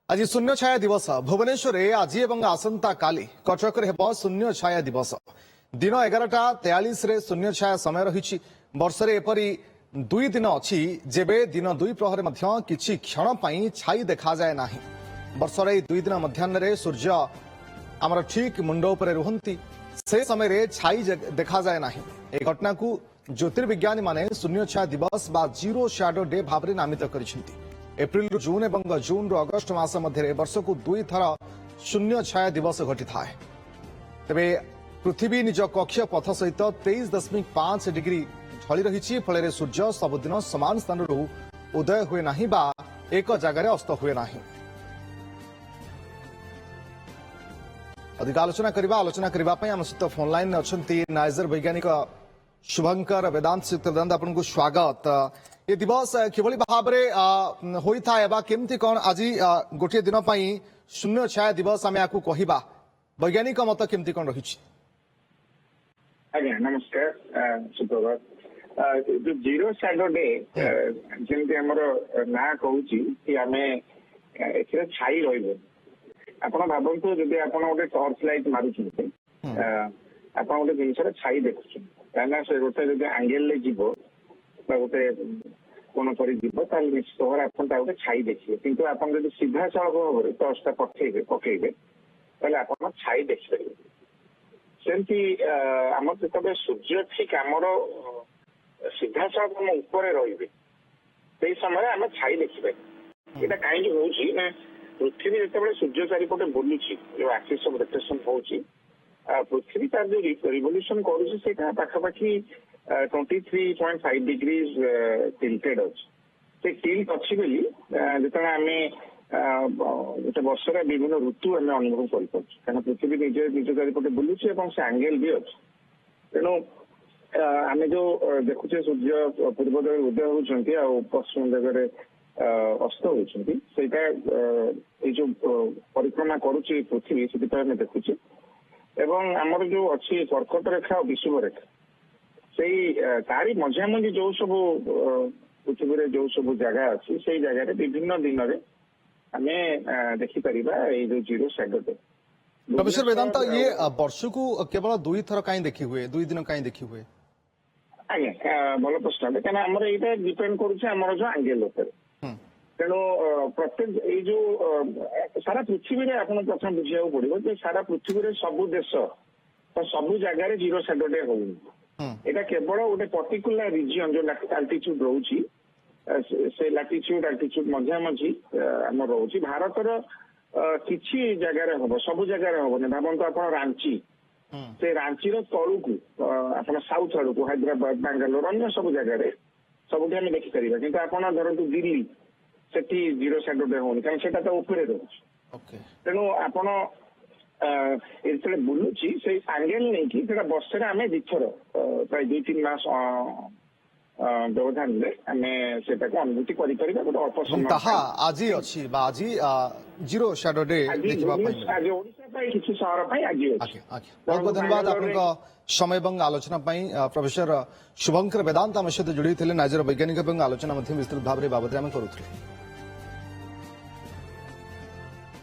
आज शून्य छाया दिवस भुवनेश्वर आज एवं आसंता काली कटक शून्य छाया दिवस दिन 11:43 शून्य छाया समय रही वर्षरे एपरी दुई दिन अच्छी जेबे दिन दुई प्रहर किछि क्षण पाई छाई देखा जाए ना वर्षर दुई दिन मध्याह्न सूर्य आमर ठीक मुंड उपरे रुहंती से समय छाई देखा जाए ना ए घटना को ज्योतिर्विज्ञानी माने शून्य छाया दिवस बा जीरो शैडो डे भाव नामित करिसेंती। एप्रिल जून और जून अगस्ट मास मध्य वर्ष को दुई थर शून्य छाया दिवस घटी था। तेबे पृथ्वी निज कक्ष पथ सहित 23.5 डिग्री ढली रही फल सूर्य सबुदिन समान स्थान उदय हुए ना बा एक जगह अस्त हुए ना। अधिक आलोचना करने आम सहित फोन लाइन अच्छा नाइजर वैज्ञानिक शुभंकर वेदांत वेदांत आपको स्वागत। ये दिवस किभली भाव में होता है केमती कौन आज गोटे दिन शून्य छाया दिवस आम आपको कहवा वैज्ञानिक मत केमती कौन रही? आज्ञा नमस्कार सुप्रभात। जो जीरो शैडो डे जमी आमर ना कहूँ कि आम छाई रही आप भावतु जब आप गोटे टर्च लाइट मारुंट आप गोटे जिन छाई देखुं कहीं से गोटे जब आंगेल जीव गोटे कोण कर निश्चित भाव आप गोटे छाई देखिए किंतु आप सीधा सड़क भाव में टर्चटा पकड़े आप छाई देखिपारे सेमती आम जो सूर्य ठीक आमर सीधा सड़क आम ऊपर रे समय आम छाई देखिपारे यहाँ कहीं हूँ पृथ्वी जो सूर्य चारिपटे बुलूची जो एक्सिस ऑफ रोटेशन होची पृथ्वी तार जो रिवोल्यूशन करुँचा पाखापाखि 23.5 डिग्रीज टिल्टेड अच्छे टिल्ट अच्छी बोली जो आम गोटे वर्षर विभिन्न ऋतु आम अनुभव कर पृथ्वी निज चारिपटे बुलूची से आंगेल भी अच्छे तेणु आम जो देखुचे सूर्य पूर्व दिग उदय होती पश्चिम दिगरे अस्त होती जो परिक्रमा करुच्ची पृथ्वी से देखुचे एवं आमर जो अच्छी कर्कट रेखा और विषुव रेखा से तारी मझा मझी जो सब पृथ्वी जो सब जगह अच्छी से जगह विभिन्न दिन में आम देखिपर जो जीरो शैडो डे। प्रोफेसर वेदांत ये वर्ष को केवल दुई थर कहीं देखी हुए दुई दिन कहीं देखी हुए? आज्ञा भल प्रश्न कहीं आम यहाँ डिपेंड करुम जो आंगेल तेणु प्रत्येक जो सारा पृथ्वी में आप प्रथम बुझा पड़ो सारा पृथ्वी में सबू देश सबू जगार जीरो शैडो डे हो यहाँ केवल गोटे पर्टिकुलर रिजन जो आल्टीट्यूड रोची से आल्टीट्यूड मझा मझी आम रोची भारतर किसी जगार हम सबू जगार हम भावतु आप रांची से रांची तलू को आप साउथ आड़ को हैदराबाद बांगालोर अन्य सब जगार सबुठ आम देखिपर कि आप धरतु दिल्ली से जीरो शैडो डे होनी कहीं से ऊपर रोचे तेणु आप जो बुलूची से आंगेल नहीं कि वर्षे आम दिथर प्राय 2-3 मास व्यवधान आम से अनुभूति कर गोटे अल्प समय आज अच्छी आज जीरो शैडो डे आज ओडिशा किसी सहर आज बहुत बहुत धन्यवाद आपका समय और आलोचना प्रोफेसर शुभंकर वेदांत आम सहित जोड़ी थे नाइजर वैज्ञानिक आलोचना विस्तृत भाव में बाबद करूँ।